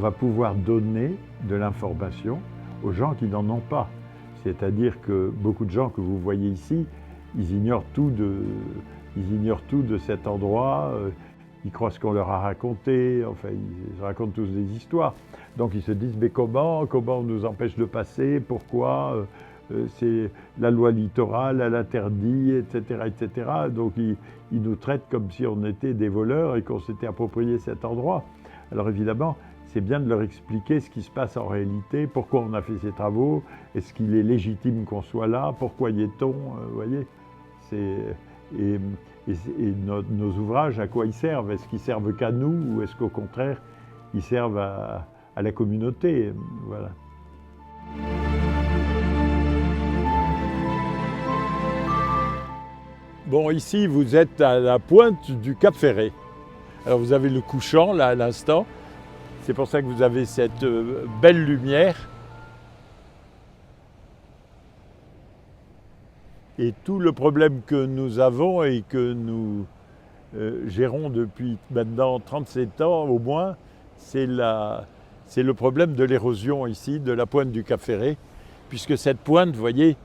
va pouvoir donner de l'information aux gens qui n'en ont pas. C'est-à-dire que beaucoup de gens que vous voyez ici, ils ignorent tout de cet endroit, ils croient ce qu'on leur a raconté, enfin ils racontent tous des histoires. Donc ils se disent mais comment on nous empêche de passer, pourquoi c'est la loi littorale, elle interdit, etc. etc. Donc ils nous traitent comme si on était des voleurs et qu'on s'était approprié cet endroit. Alors évidemment, c'est bien de leur expliquer ce qui se passe en réalité, pourquoi on a fait ces travaux, est-ce qu'il est légitime qu'on soit là, pourquoi y est-on, vous voyez. Et nos ouvrages, à quoi ils servent? Est-ce qu'ils servent qu'à nous ou est-ce qu'au contraire, ils servent à la communauté? Voilà. Bon, ici, vous êtes à la pointe du Cap Ferret. Alors, vous avez le couchant, là, à l'instant. C'est pour ça que vous avez cette belle lumière. Et tout le problème que nous avons et que nous gérons depuis maintenant 37 ans au moins, c'est le problème de l'érosion ici, de la pointe du Cap Ferret. Puisque cette pointe, vous voyez,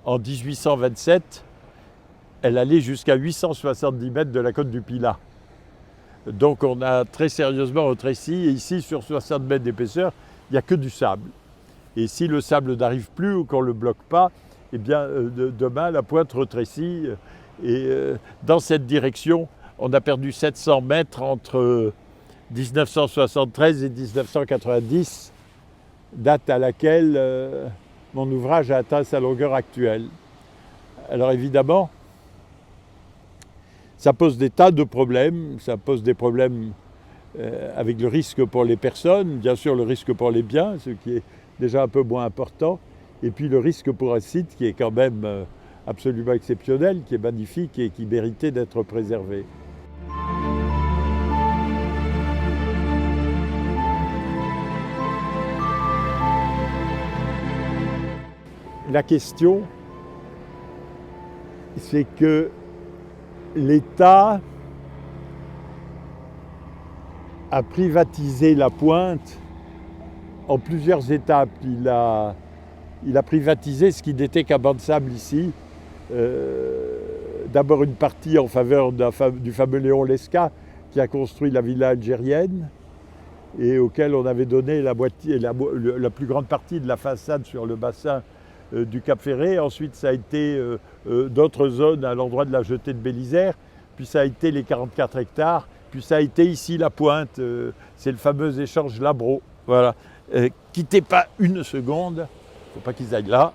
en 1827, elle allait jusqu'à 870 mètres de la côte du Pilat. Donc on a très sérieusement rétréci, et ici sur 60 mètres d'épaisseur, il n'y a que du sable. Et si le sable n'arrive plus ou qu'on ne le bloque pas, eh bien demain la pointe rétrécit. Et dans cette direction, on a perdu 700 mètres entre 1973 et 1990, date à laquelle mon ouvrage a atteint sa longueur actuelle. Alors évidemment, ça pose des tas de problèmes, ça pose des problèmes avec le risque pour les personnes, bien sûr le risque pour les biens, ce qui est déjà un peu moins important, et puis le risque pour un site qui est quand même absolument exceptionnel, qui est magnifique et qui méritait d'être préservé. La question, c'est que l'État a privatisé la pointe en plusieurs étapes. Il a privatisé ce qui n'était qu'un banc de sable ici. D'abord une partie en faveur du fameux Léon Lescas qui a construit la villa algérienne et auquel on avait donné la plus grande partie de la façade sur le bassin du Cap Ferret. Ensuite, ça a été d'autres zones à l'endroit de la jetée de Bélisère. Puis ça a été les 44 hectares. Puis ça a été ici la pointe. C'est le fameux échange Labro. Voilà. Quittez pas une seconde. Il ne faut pas qu'ils aillent là.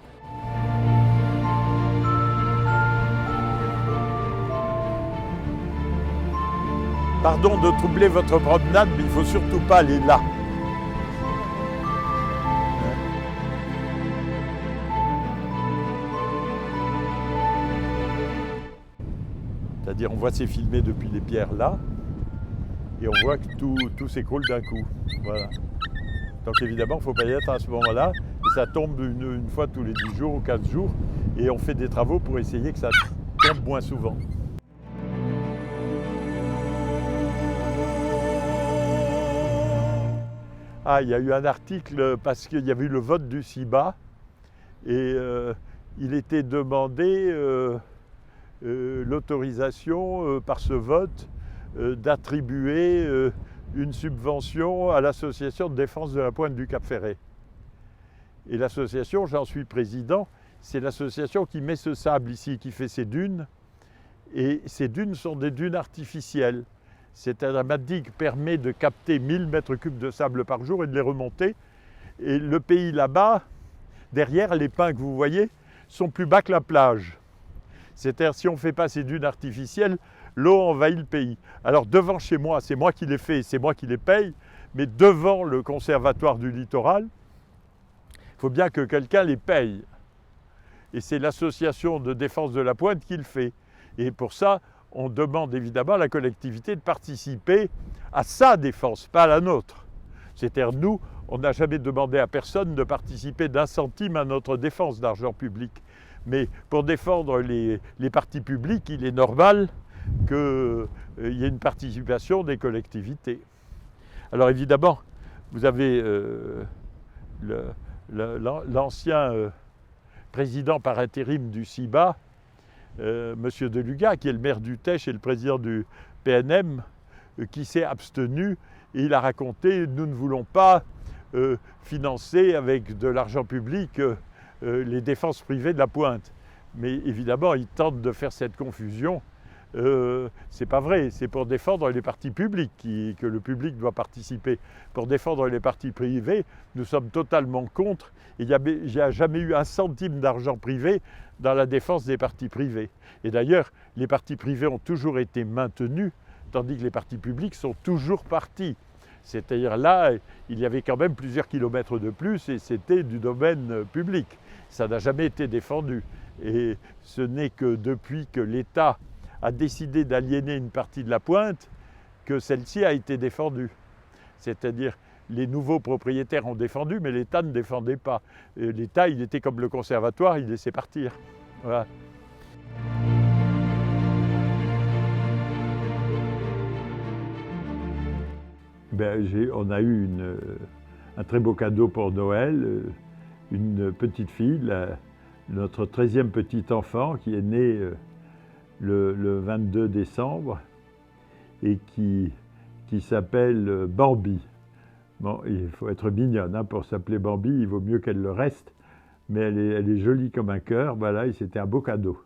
Pardon de troubler votre promenade, mais il ne faut surtout pas aller là. C'est-à-dire, on voit ces filmés depuis les pierres là, et on voit que tout s'écroule d'un coup. Voilà. Donc évidemment, il ne faut pas y être à ce moment-là, et ça tombe une fois tous les 10 jours ou 15 jours, et on fait des travaux pour essayer que ça tombe moins souvent. Ah, il y a eu un article parce qu'il y avait eu le vote du CIBA, et il était demandé l'autorisation par ce vote d'attribuer une subvention à l'association de défense de la pointe du Cap Ferret. Et l'association, j'en suis président, c'est l'association qui met ce sable ici, qui fait ces dunes. Et ces dunes sont des dunes artificielles. C'est-à-dire ma digue permet de capter 1000 mètres cubes de sable par jour et de les remonter. Et le pays là-bas, derrière, les pins que vous voyez, sont plus bas que la plage. C'est-à-dire, si on ne fait pas ces dunes artificielles, l'eau envahit le pays. Alors devant chez moi, c'est moi qui les fais, c'est moi qui les paye, mais devant le conservatoire du littoral, il faut bien que quelqu'un les paye. Et c'est l'association de défense de la pointe qui le fait. Et pour ça, on demande évidemment à la collectivité de participer à sa défense, pas à la nôtre. C'est-à-dire, nous, on n'a jamais demandé à personne de participer d'un centime à notre défense d'argent public. Mais pour défendre les partis publics, il est normal qu'il y ait une participation des collectivités. Alors évidemment, vous avez l'ancien président par intérim du CIBA, M. Deluga, qui est le maire du Teche et le président du PNM, qui s'est abstenu, et il a raconté « nous ne voulons pas financer avec de l'argent public les défenses privées de la Pointe ». Mais évidemment, il tente de faire cette confusion. C'est pas vrai, c'est pour défendre les partis publics que le public doit participer. Pour défendre les partis privés, nous sommes totalement contre. Il n'y a jamais eu un centime d'argent privé dans la défense des partis privés. Et d'ailleurs, les partis privés ont toujours été maintenus, tandis que les partis publics sont toujours partis. C'est-à-dire là, il y avait quand même plusieurs kilomètres de plus et c'était du domaine public. Ça n'a jamais été défendu. Et ce n'est que depuis que l'État a décidé d'aliéner une partie de la Pointe que celle-ci a été défendue. C'est-à-dire, les nouveaux propriétaires ont défendu, mais l'État ne défendait pas. L'État, il était comme le conservatoire, il laissait partir. Voilà. On a eu un très beau cadeau pour Noël, une petite fille, notre 13e petit enfant qui est né le 22 décembre et qui s'appelle Bambi. Bon, il faut être mignonne hein, pour s'appeler Bambi, il vaut mieux qu'elle le reste, mais elle est jolie comme un cœur, voilà, et c'était un beau cadeau.